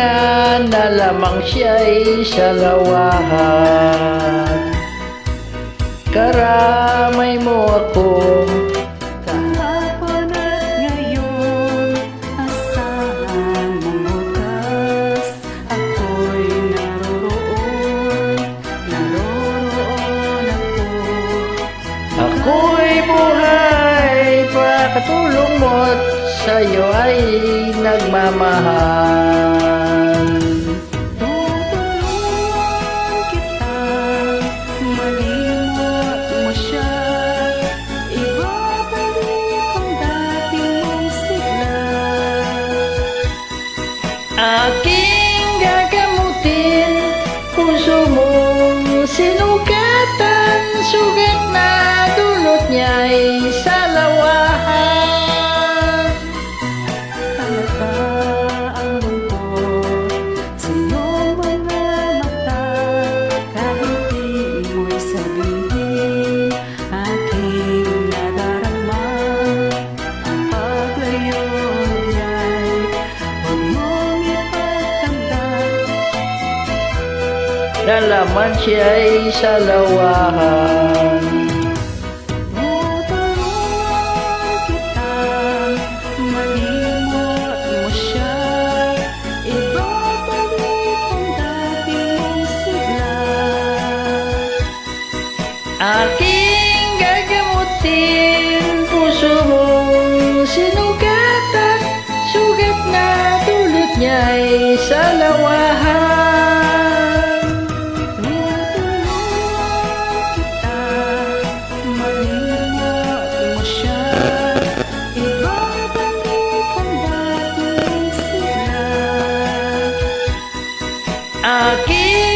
niya na lamang siya'y salawahan. Karamay mo ako kahapon at ngayon, asahan mong wakas. Ako'y naroroon ako. Ako'y buhay pakatulong mo't sa'yo ay nagmamahal. Tutulungan kita, malimot mo siya. Ibabalik ang dati mong sigla. Aking gagamutin, puso mong sinugatan, sugat na dulot niya'y salawahan. Halata ang lungkot sa iyong mga mata, kahit di mo'y sabihin, aking nadarama. Ang paglayo niya'y huwag mong ipagdamdam. Nalaman siya'y salawahan. Tutulungan kita, malimot mo siya. Ibabalik ang dati mong sigla. Aking gagamutin, puso mong sinugatan, sugat na dulot niya'y salawahan. Aking